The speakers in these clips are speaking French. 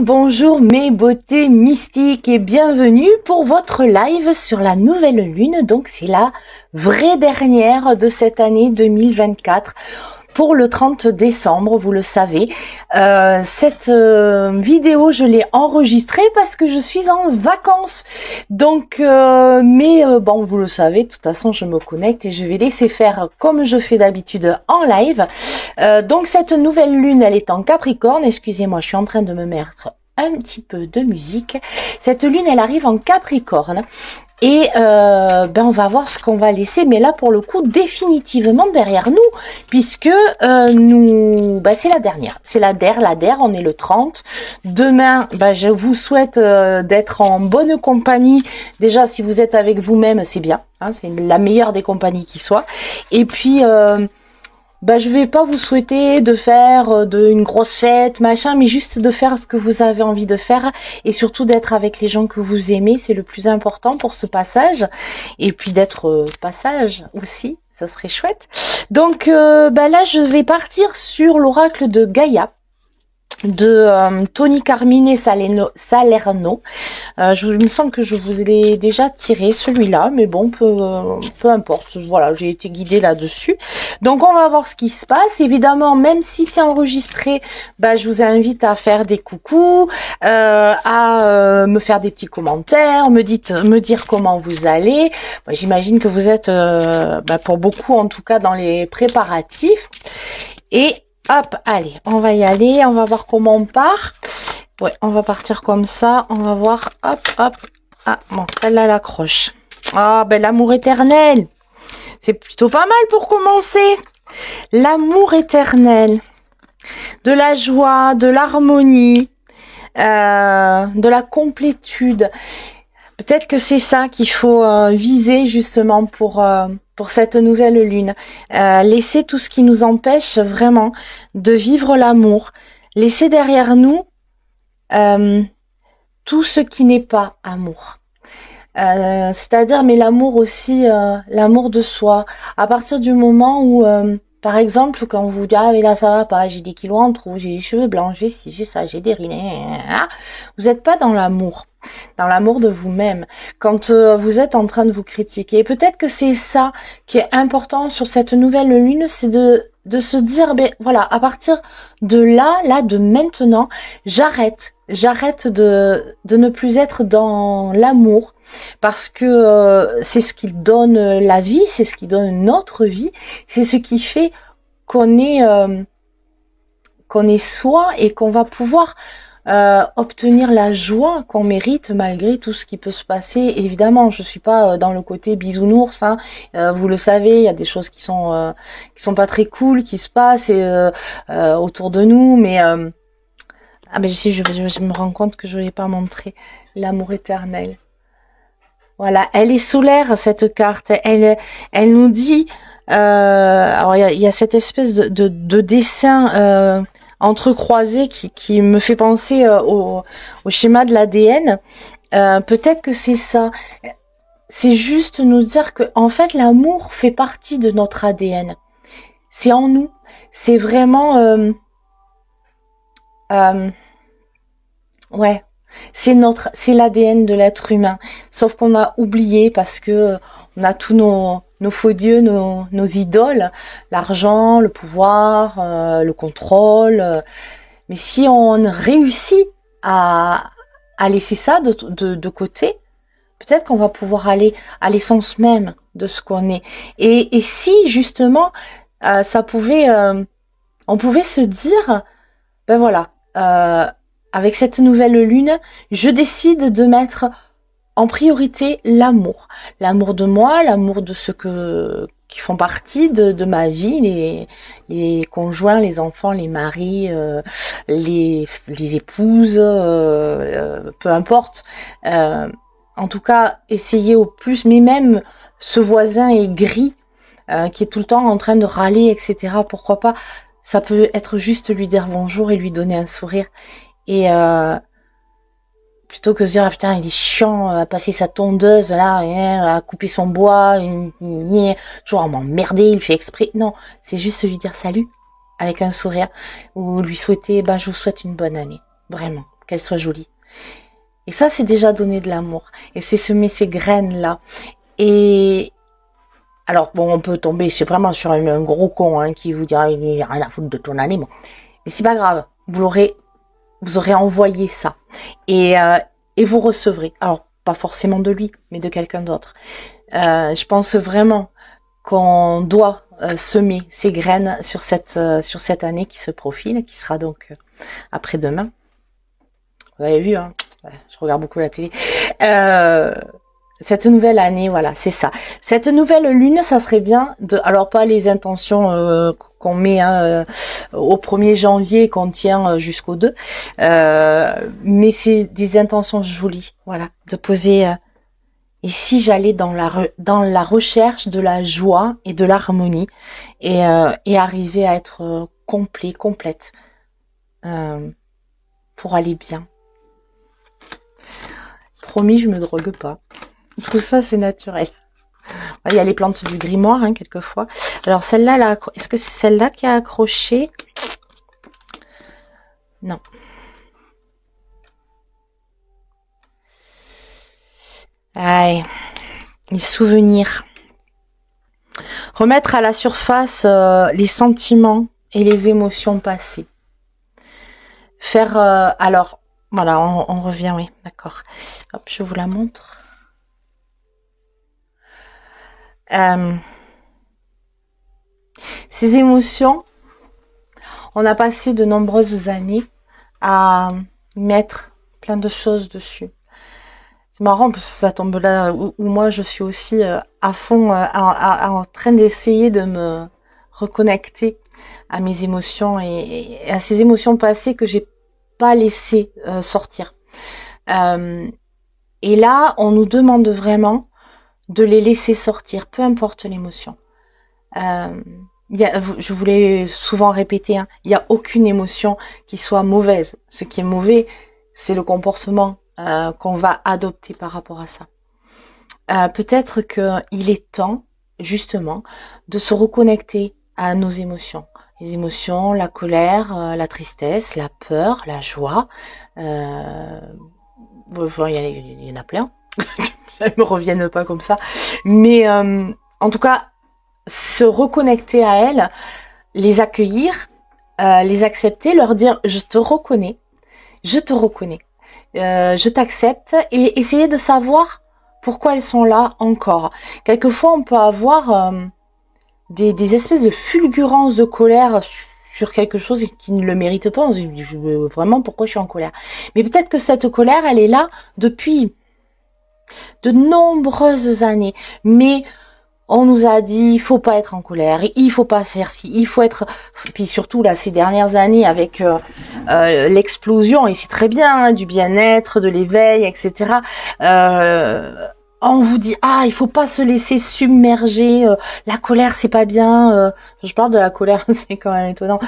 Bonjour mes beautés mystiques et bienvenue pour votre live sur la nouvelle lune. Donc c'est la vraie dernière de cette année 2024 pour le 30 décembre, vous le savez. Cette vidéo, je l'ai enregistrée parce que je suis en vacances. Donc, bon, vous le savez, de toute façon, je me connecte et je vais laisser faire comme je fais d'habitude en live. Donc, cette nouvelle lune, elle est en Capricorne. Excusez-moi, je suis en train de me mettre un petit peu de musique. Cette lune, elle arrive en Capricorne. Et on va voir ce qu'on va laisser, mais là pour le coup définitivement derrière nous, puisque c'est la dernière, c'est la DER, on est le 30. Demain, je vous souhaite d'être en bonne compagnie. Déjà, si vous êtes avec vous-même, c'est bien, hein, c'est la meilleure des compagnies qui soit. Et puis je vais pas vous souhaiter de faire une grosse fête, machin, mais juste de faire ce que vous avez envie de faire et surtout d'être avec les gens que vous aimez, c'est le plus important pour ce passage. Et puis d'être passage aussi, ça serait chouette. Donc là, je vais partir sur l'oracle de Gaïa de Tony Carmine Salerno. Il me semble que je vous l'ai déjà tiré celui-là, mais bon, peu importe. Voilà, j'ai été guidée là-dessus. Donc, on va voir ce qui se passe. Évidemment, même si c'est enregistré, je vous invite à faire des coucous, à me faire des petits commentaires, me dire comment vous allez. J'imagine que vous êtes, pour beaucoup en tout cas, dans les préparatifs. Et hop, allez, on va y aller, on va voir comment on part. Ouais, on va partir comme ça, on va voir, hop, hop. Ah, bon, celle-là, elle accroche. Ah, l'amour éternel. C'est plutôt pas mal pour commencer. L'amour éternel. De la joie, de l'harmonie, de la complétude. Peut-être que c'est ça qu'il faut viser justement pour cette nouvelle lune. Laisser tout ce qui nous empêche vraiment de vivre l'amour. Laisser derrière nous tout ce qui n'est pas amour. C'est-à-dire, mais l'amour aussi, l'amour de soi. À partir du moment où, par exemple, quand vous dites, ah mais là ça va pas, j'ai des kilos en trop, j'ai les cheveux blancs, j'ai ci, j'ai ça, j'ai des rides, vous n'êtes pas dans l'amour de vous-même, quand vous êtes en train de vous critiquer. Et peut-être que c'est ça qui est important sur cette nouvelle lune, c'est de se dire, voilà, à partir de là, de maintenant, j'arrête de ne plus être dans l'amour, parce que c'est ce qui donne la vie, c'est ce qui donne notre vie, c'est ce qui fait qu'on est soi et qu'on va pouvoir obtenir la joie qu'on mérite malgré tout ce qui peut se passer. Évidemment, je suis pas dans le côté bisounours, hein. Vous le savez, il y a des choses qui sont pas très cool qui se passent autour de nous, mais si je me rends compte que je l'ai pas montré, l'amour éternel. Voilà, elle est solaire cette carte. Elle nous dit, alors il y a cette espèce de dessin entrecroisé qui me fait penser au schéma de l'ADN. Peut-être que c'est ça. C'est juste nous dire que en fait l'amour fait partie de notre ADN. C'est en nous. C'est vraiment ouais. C'est l'ADN de l'être humain. Sauf qu'on a oublié parce que on a tous nos faux dieux, nos idoles, l'argent, le pouvoir, le contrôle. Mais si on réussit à laisser ça de côté, peut-être qu'on va pouvoir aller à l'essence même de ce qu'on est. Et si justement ça pouvait, on pouvait se dire, voilà. Avec cette nouvelle lune, je décide de mettre en priorité l'amour. L'amour de moi, l'amour de ceux qui font partie de ma vie, les conjoints, les enfants, les maris, les épouses, peu importe. En tout cas, essayez au plus, mais même ce voisin aigri qui est tout le temps en train de râler, etc. Pourquoi pas? Ça peut être juste lui dire bonjour et lui donner un sourire. Et plutôt que de dire, ah putain, il est chiant à passer sa tondeuse là, à couper son bois, toujours à m'emmerder, il fait exprès. Non, c'est juste lui dire salut avec un sourire ou lui souhaiter, je vous souhaite une bonne année, vraiment. qu'elle soit jolie. Et ça, c'est déjà donner de l'amour. Et c'est semer ces graines-là. Et alors, bon, on peut tomber, c'est vraiment sur un gros con hein, qui vous dira, il n'y a rien à foutre de ton année. Bon. Mais c'est pas grave. Vous aurez envoyé ça. Et vous recevrez. Alors, pas forcément de lui, mais de quelqu'un d'autre. Je pense vraiment qu'on doit semer ces graines sur cette année qui se profile, qui sera donc après-demain. Vous avez vu, hein, je regarde beaucoup la télé. Cette nouvelle année, voilà, c'est ça. Cette nouvelle lune, ça serait bien de, alors pas les intentions qu'on met au 1er janvier, qu'on tient jusqu'au 2, mais c'est des intentions jolies, voilà, de poser. Et si j'allais dans la recherche de la joie et de l'harmonie et arriver à être complète pour aller bien. Promis, je me drogue pas. Tout ça, c'est naturel. Il y a les plantes du grimoire, hein, quelquefois. Alors, celle-là, là, est-ce que c'est celle-là qui a accroché? Non. Aïe, les souvenirs. Remettre à la surface les sentiments et les émotions passées. Faire, alors, voilà, on revient, oui, d'accord. Hop, je vous la montre. Ces émotions, on a passé de nombreuses années à mettre plein de choses dessus. C'est marrant parce que ça tombe là où moi je suis aussi à fond en train d'essayer de me reconnecter à mes émotions et à ces émotions passées que j'ai pas laissé sortir. Et là, on nous demande vraiment de les laisser sortir, peu importe l'émotion. Je vous l'ai souvent répété, hein, il n'y a aucune émotion qui soit mauvaise. Ce qui est mauvais, c'est le comportement qu'on va adopter par rapport à ça. Peut-être qu'il est temps, justement, de se reconnecter à nos émotions. Les émotions, la colère, la tristesse, la peur, la joie. Il y en a plein. Elles me reviennent pas comme ça. Mais en tout cas, se reconnecter à elles, les accueillir, les accepter, leur dire « je te reconnais, je t'accepte » et essayer de savoir pourquoi elles sont là encore. Quelquefois, on peut avoir des espèces de fulgurances de colère sur quelque chose qui ne le mérite pas. On se dit vraiment pourquoi je suis en colère. Mais peut-être que cette colère, elle est là depuis de nombreuses années. Mais on nous a dit, il faut pas être en colère, il faut pas faire ci, il faut être... Puis surtout, là, ces dernières années, avec l'explosion, et c'est très bien, hein, du bien-être, de l'éveil, etc., on vous dit, ah, il faut pas se laisser submerger, la colère, c'est pas bien. Je parle de la colère, c'est quand même étonnant.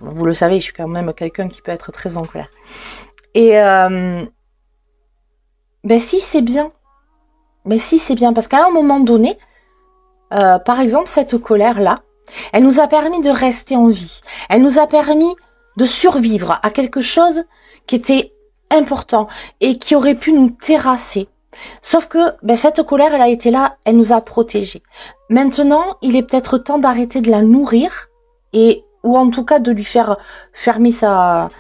Vous le savez, je suis quand même quelqu'un qui peut être très en colère. Et, ben si, c'est bien. Mais si, c'est bien, parce qu'à un moment donné, par exemple, cette colère-là, elle nous a permis de rester en vie. Elle nous a permis de survivre à quelque chose qui était important et qui aurait pu nous terrasser. Sauf que ben, cette colère, elle a été là, elle nous a protégés. Maintenant, il est peut-être temps d'arrêter de la nourrir ou en tout cas de lui faire fermer sa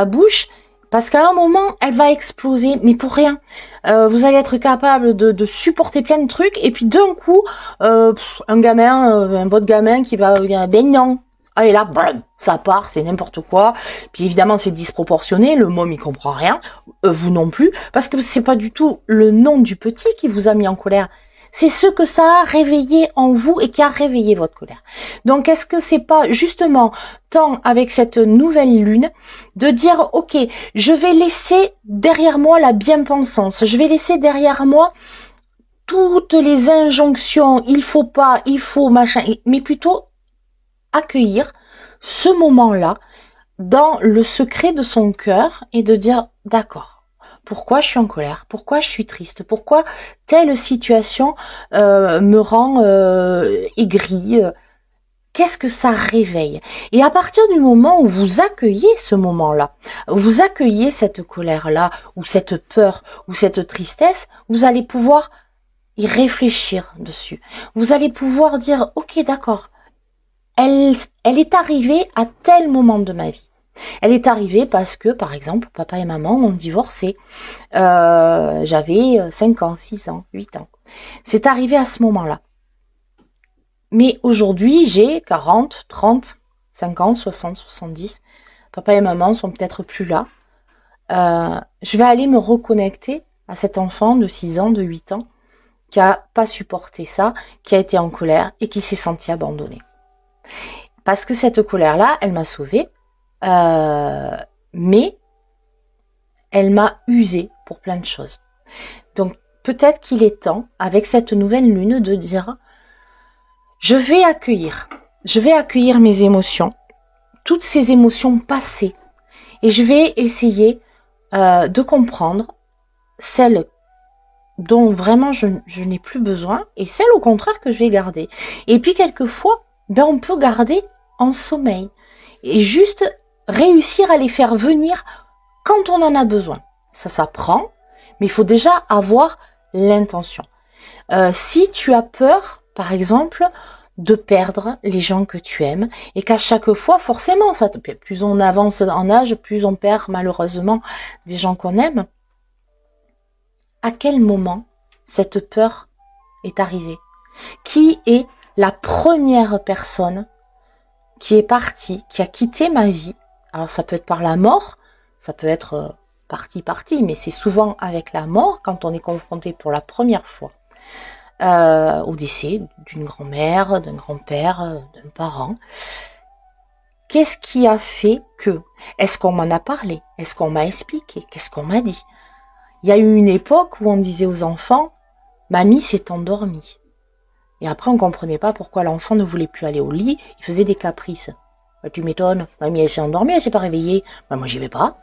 bouche. Parce qu'à un moment, elle va exploser, mais pour rien. Vous allez être capable de supporter plein de trucs, et puis d'un coup, un autre gamin qui va dire, ben non. Ah, et là, blam, ça part, c'est n'importe quoi. Puis évidemment, c'est disproportionné, le môme, il comprend rien, vous non plus, parce que c'est pas du tout le nom du petit qui vous a mis en colère. C'est ce que ça a réveillé en vous et qui a réveillé votre colère. Donc, est-ce que c'est pas justement temps avec cette nouvelle lune de dire, ok, je vais laisser derrière moi la bien-pensance, je vais laisser derrière moi toutes les injonctions, il faut pas, il faut machin, mais plutôt accueillir ce moment-là dans le secret de son cœur et de dire, d'accord, pourquoi je suis en colère, pourquoi je suis triste, pourquoi telle situation me rend aigrie, qu'est-ce que ça réveille? Et à partir du moment où vous accueillez ce moment-là, vous accueillez cette colère-là, ou cette peur, ou cette tristesse, vous allez pouvoir y réfléchir dessus. Vous allez pouvoir dire, ok, d'accord, elle est arrivée à tel moment de ma vie. Elle est arrivée parce que, par exemple, papa et maman ont divorcé. J'avais 5 ans, 6 ans, 8 ans. C'est arrivé à ce moment-là. Mais aujourd'hui, j'ai 40, 30, 50, 60, 70. Papa et maman sont peut-être plus là. Je vais aller me reconnecter à cet enfant de 6 ans, de 8 ans, qui a pas supporté ça, qui a été en colère et qui s'est senti abandonné. Parce que cette colère-là, elle m'a sauvée, mais elle m'a usée pour plein de choses. Donc peut-être qu'il est temps, avec cette nouvelle lune, de dire je vais accueillir mes émotions, toutes ces émotions passées, et je vais essayer de comprendre celles dont vraiment je n'ai plus besoin et celles au contraire que je vais garder. Et puis quelquefois, on peut garder en sommeil et juste réussir à les faire venir quand on en a besoin. Ça s'apprend, mais il faut déjà avoir l'intention. Si tu as peur, par exemple, de perdre les gens que tu aimes et qu'à chaque fois, forcément, plus on avance en âge, plus on perd malheureusement des gens qu'on aime. À quel moment cette peur est arrivée? Qui est la première personne qui est partie, qui a quitté ma vie? Alors ça peut être par la mort, ça peut être partie, mais c'est souvent avec la mort quand on est confronté pour la première fois au décès d'une grand-mère, d'un grand-père, d'un parent. Qu'est-ce qui a fait que? Est-ce qu'on m'en a parlé? Est-ce qu'on m'a expliqué? Qu'est-ce qu'on m'a dit? Il y a eu une époque où on disait aux enfants, mamie s'est endormie. Et après, on comprenait pas pourquoi l'enfant ne voulait plus aller au lit, il faisait des caprices. Tu m'étonnes, mamie elle s'est endormie, elle s'est pas réveillée. Moi j'y vais pas.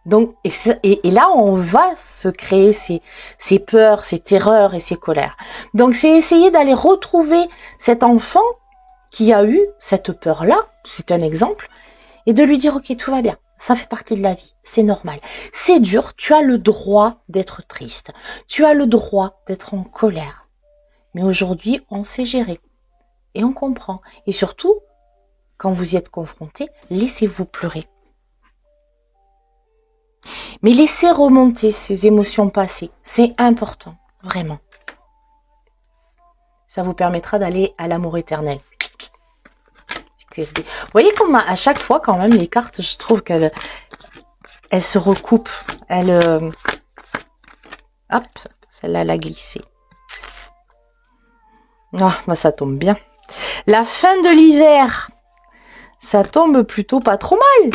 Donc, et là, on va se créer ces peurs, ces terreurs et ces colères. Donc, c'est essayer d'aller retrouver cet enfant qui a eu cette peur-là, c'est un exemple, et de lui dire, ok, tout va bien, ça fait partie de la vie, c'est normal. C'est dur, tu as le droit d'être triste, tu as le droit d'être en colère. Mais aujourd'hui, on sait gérer et on comprend. Et surtout, quand vous y êtes confronté, laissez-vous pleurer. Mais laissez remonter ces émotions passées, c'est important, vraiment. Ça vous permettra d'aller à l'amour éternel. Vous voyez comme à chaque fois, quand même, les cartes, je trouve qu'elles se recoupent. Hop, celle-là, elle a glissé. Ah, bah ça tombe bien. La fin de l'hiver, ça tombe plutôt pas trop mal.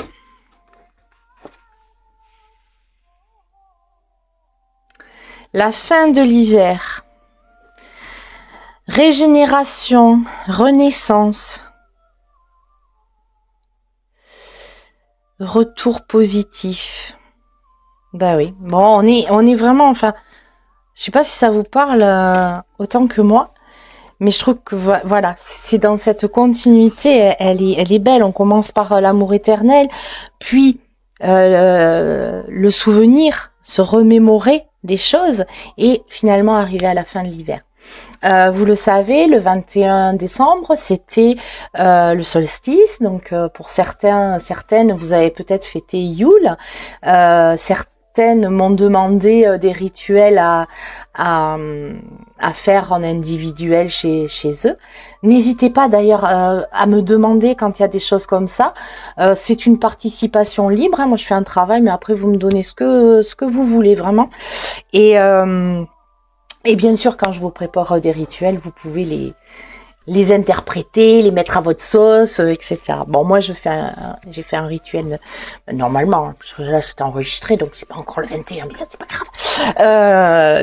La fin de l'hiver. Régénération, renaissance. Retour positif. Bah oui. Bon, on est vraiment, enfin, je sais pas si ça vous parle autant que moi, mais je trouve que voilà, c'est dans cette continuité, elle est belle. On commence par l'amour éternel, puis le souvenir, se remémorer des choses et finalement arriver à la fin de l'hiver. Vous le savez, le 21 décembre, c'était le solstice. Donc, pour certaines, vous avez peut-être fêté Yule. Certaines m'ont demandé des rituels à faire en individuel chez eux. N'hésitez pas d'ailleurs à me demander quand il y a des choses comme ça. C'est une participation libre. Hein. Moi, je fais un travail, mais après, vous me donnez ce que vous voulez vraiment. Et bien sûr, quand je vous prépare des rituels, vous pouvez les interpréter, les mettre à votre sauce, etc. Bon, moi, j'ai fait un rituel normalement. Hein, parce que là, c'est enregistré, donc c'est pas encore le 21, mais ça, c'est pas grave.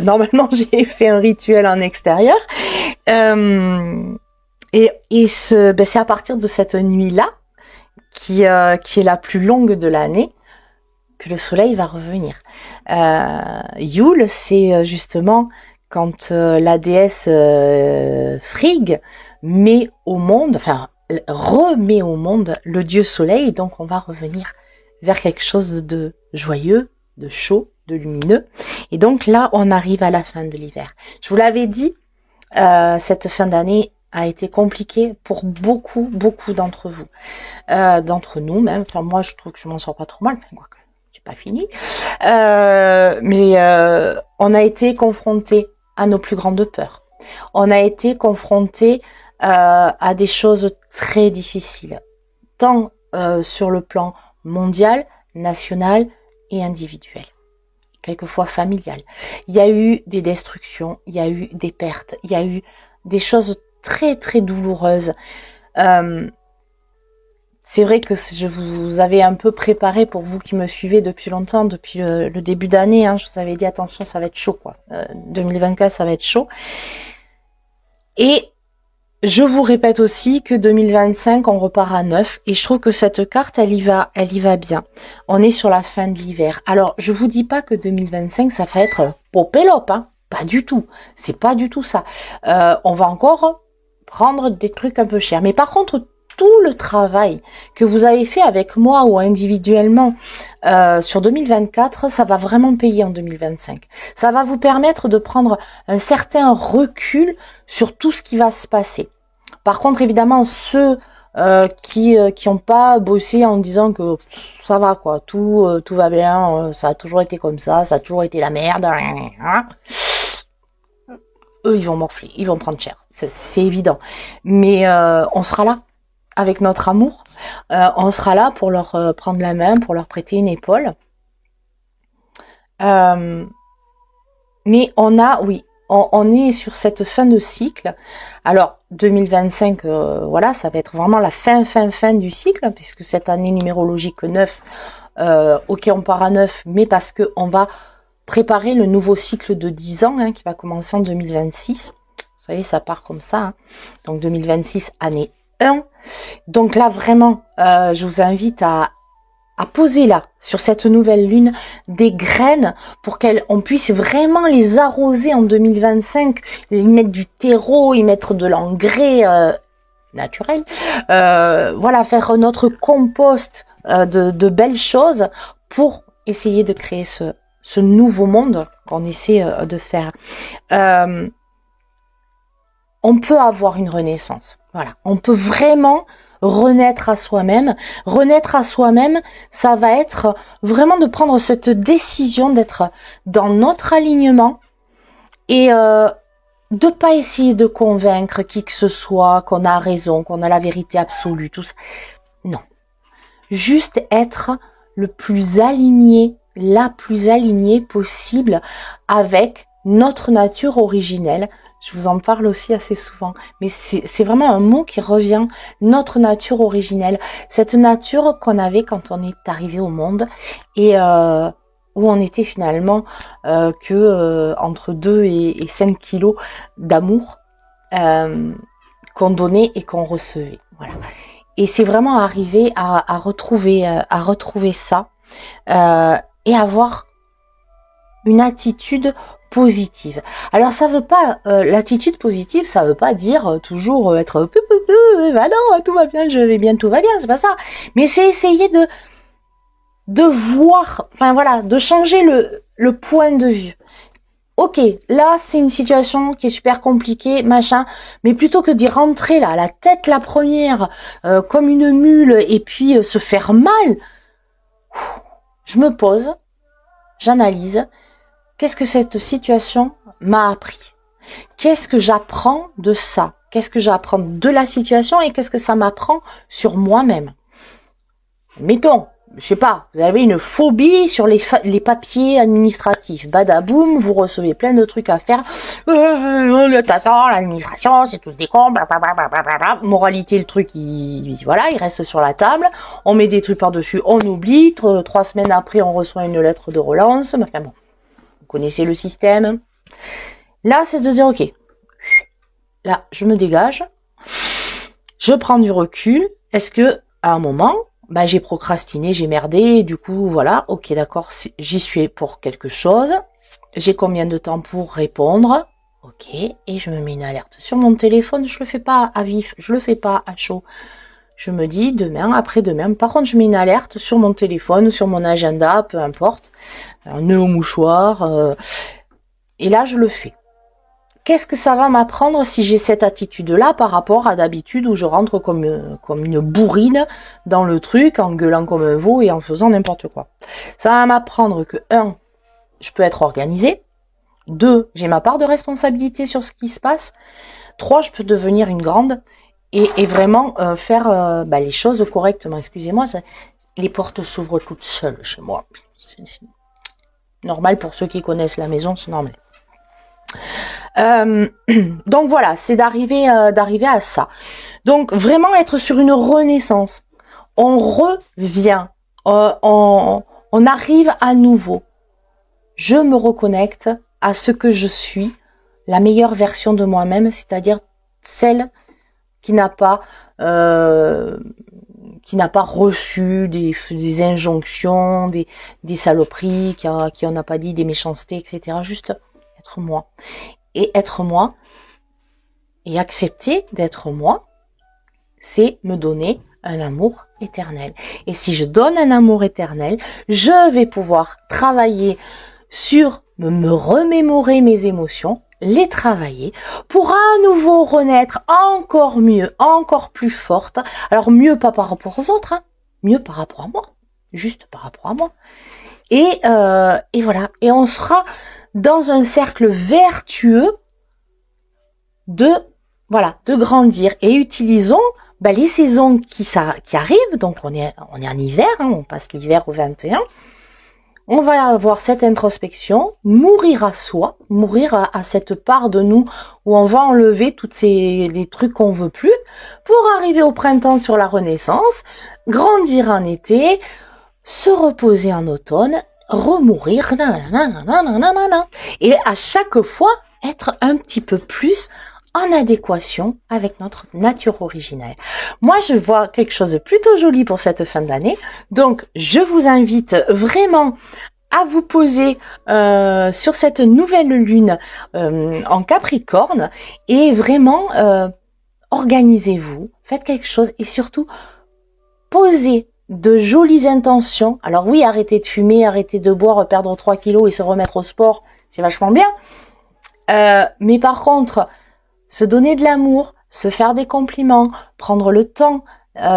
Normalement, j'ai fait un rituel en extérieur. C'est à partir de cette nuit-là, qui est la plus longue de l'année, que le soleil va revenir. Yule, c'est justement quand la déesse Frigg met au monde, enfin remet au monde le dieu soleil, donc on va revenir vers quelque chose de joyeux, de chaud, de lumineux. Et donc là, on arrive à la fin de l'hiver. Je vous l'avais dit, cette fin d'année a été compliquée pour beaucoup d'entre vous, d'entre nous même. Enfin, moi, je trouve que je m'en sors pas trop mal. Enfin, quoi que c'est pas fini. Mais on a été confrontés à nos plus grandes peurs. On a été confrontés à des choses très difficiles, tant sur le plan mondial, national et individuel, quelquefois familial. Il y a eu des destructions, il y a eu des pertes, il y a eu des choses très douloureuses. C'est vrai que je vous avais un peu préparé, pour vous qui me suivez depuis longtemps, depuis le début d'année, hein, je vous avais dit attention, ça va être chaud quoi. 2024, ça va être chaud. Et je vous répète aussi que 2025, on repart à neuf, et je trouve que cette carte, elle y va bien. On est sur la fin de l'hiver. Alors, je vous dis pas que 2025, ça va être popélope, hein. Pas du tout. C'est pas du tout ça. On va encore prendre des trucs un peu chers. Mais par contre, tout le travail que vous avez fait avec moi ou individuellement sur 2024, ça va vraiment payer en 2025. Ça va vous permettre de prendre un certain recul sur tout ce qui va se passer. Par contre, évidemment, ceux qui ont pas bossé en disant que ça va quoi, tout va bien, ça a toujours été comme ça a toujours été la merde, hein, eux ils vont morfler, ils vont prendre cher, c'est évident. Mais on sera là avec notre amour, on sera là pour leur prendre la main, pour leur prêter une épaule. Mais on est sur cette fin de cycle. Alors 2025, voilà, ça va être vraiment la fin du cycle, puisque cette année numérologique 9, ok, on part à 9, mais parce que on va préparer le nouveau cycle de 10 ans hein, qui va commencer en 2026. Vous savez, ça part comme ça. Hein. Donc 2026, année 1. Donc là, vraiment, je vous invite à poser là, sur cette nouvelle lune, des graines pour qu'on puisse vraiment les arroser en 2025, y mettre du terreau, y mettre de l'engrais naturel, voilà, faire notre compost de belles choses pour essayer de créer ce nouveau monde qu'on essaie de faire. On peut avoir une renaissance, voilà, on peut vraiment renaître à soi-même. Renaître à soi-même, ça va être vraiment de prendre cette décision d'être dans notre alignement et de pas essayer de convaincre qui que ce soit qu'on a raison, qu'on a la vérité absolue, tout ça. Non. Juste être le plus aligné, la plus alignée possible avec notre nature originelle. Je vous en parle aussi assez souvent, mais c'est vraiment un mot qui revient, notre nature originelle, cette nature qu'on avait quand on est arrivé au monde et où on était finalement entre 2 et 5 kilos d'amour qu'on donnait et qu'on recevait. Voilà. Et c'est vraiment arriver à retrouver ça et avoir une attitude positive. Alors ça veut pas l'attitude positive, ça veut pas dire toujours être bah non, tout va bien, je vais bien, tout va bien, c'est pas ça. Mais c'est essayer de voir, enfin voilà, de changer le point de vue. Ok, là c'est une situation qui est super compliquée, machin, mais plutôt que d'y rentrer là, la tête la première, comme une mule, et puis se faire mal, je me pose, j'analyse. Qu'est-ce que cette situation m'a appris? Qu'est-ce que j'apprends de ça? Qu'est-ce que j'apprends de la situation et qu'est-ce que ça m'apprend sur moi-même? Mettons, je sais pas, vous avez une phobie sur les papiers administratifs. Badaboum, vous recevez plein de trucs à faire. De toute façon, l'administration, c'est tous des cons. Blablabla. Moralité, le truc, il reste sur la table. On met des trucs par-dessus, on oublie. 3 semaines après, on reçoit une lettre de relance. Enfin bon. Connaissez le système. Là, c'est de dire, ok, là, je me dégage, je prends du recul. Est-ce que à un moment, bah, j'ai procrastiné, j'ai merdé, et du coup, voilà, ok, d'accord, j'y suis pour quelque chose. J'ai combien de temps pour répondre? Ok, et je me mets une alerte sur mon téléphone. Je le fais pas à vif, je le fais pas à chaud. Je me dis demain, après-demain. Par contre, je mets une alerte sur mon téléphone, sur mon agenda, peu importe. Un nœud au mouchoir. Et là, je le fais. Qu'est-ce que ça va m'apprendre si j'ai cette attitude-là par rapport à d'habitude où je rentre comme une bourrine dans le truc, en gueulant comme un veau et en faisant n'importe quoi. Ça va m'apprendre que 1, je peux être organisée. 2, j'ai ma part de responsabilité sur ce qui se passe. 3, je peux devenir une grande et vraiment faire les choses correctement. Excusez-moi, les portes s'ouvrent toutes seules chez moi. C'est normal pour ceux qui connaissent la maison, c'est normal. Donc voilà, c'est d'arriver à ça. Donc vraiment être sur une renaissance. On revient, on arrive à nouveau. Je me reconnecte à ce que je suis, la meilleure version de moi-même, c'est-à-dire celle qui n'a pas reçu des injonctions, des saloperies, qui en a pas dit, des méchancetés, etc. Juste être moi. Et être moi, et accepter d'être moi, c'est me donner un amour éternel. Et si je donne un amour éternel, je vais pouvoir travailler sur me remémorer mes émotions, les travailler pour à nouveau renaître encore mieux, encore plus forte. Alors mieux pas par rapport aux autres, hein, mieux par rapport à moi, juste par rapport à moi. Et voilà, et on sera dans un cercle vertueux de grandir, et utilisons les saisons qui arrivent. Donc on est en hiver, hein, on passe l'hiver au 21. On va avoir cette introspection, mourir à soi, mourir à cette part de nous où on va enlever les trucs qu'on veut plus, pour arriver au printemps sur la renaissance, grandir en été, se reposer en automne, remourir, et à chaque fois être un petit peu plus en adéquation avec notre nature originelle. Moi, je vois quelque chose de plutôt joli pour cette fin d'année. Donc, je vous invite vraiment à vous poser sur cette nouvelle lune en Capricorne, et vraiment organisez-vous, faites quelque chose, et surtout posez de jolies intentions. Alors oui, arrêter de fumer, arrêter de boire, perdre 3 kilos et se remettre au sport, c'est vachement bien. Mais par contre, se donner de l'amour, se faire des compliments, prendre le temps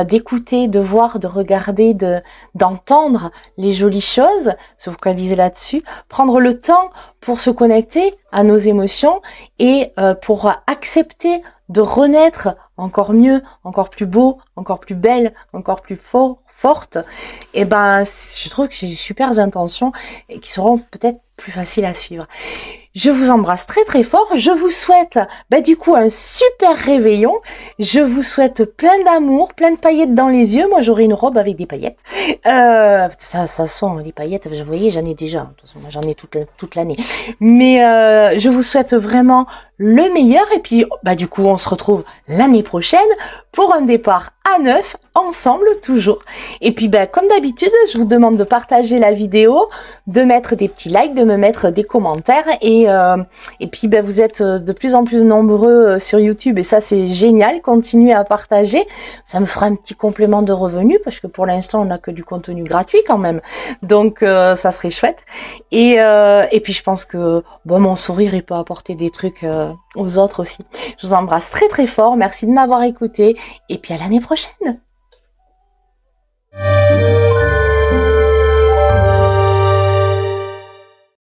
d'écouter, de voir, de regarder, d'entendre les jolies choses, se focaliser là-dessus, prendre le temps pour se connecter à nos émotions et pour accepter de renaître encore mieux, encore plus beau, encore plus belle, encore plus forte. Et je trouve que c'est des super intentions et qui seront peut-être plus faciles à suivre. Je vous embrasse très très fort. Je vous souhaite du coup un super réveillon. Je vous souhaite plein d'amour, plein de paillettes dans les yeux. Moi j'aurai une robe avec des paillettes. Ça sent les paillettes. Vous voyez, j'en ai déjà. De toute façon, j'en ai toute l'année. Mais je vous souhaite vraiment le meilleur. Et puis du coup on se retrouve l'année prochaine pour un départ à 9 ensemble toujours. Et puis comme d'habitude, je vous demande de partager la vidéo, de mettre des petits likes, de me mettre des commentaires, et puis vous êtes de plus en plus nombreux sur YouTube, et ça c'est génial. Continuez à partager, ça me fera un petit complément de revenus, parce que pour l'instant on n'a que du contenu gratuit quand même, donc ça serait chouette. Et puis je pense que mon sourire il peut apporter des trucs aux autres aussi. Je vous embrasse très très fort, merci de m'avoir écouté, et puis à l'année prochaine.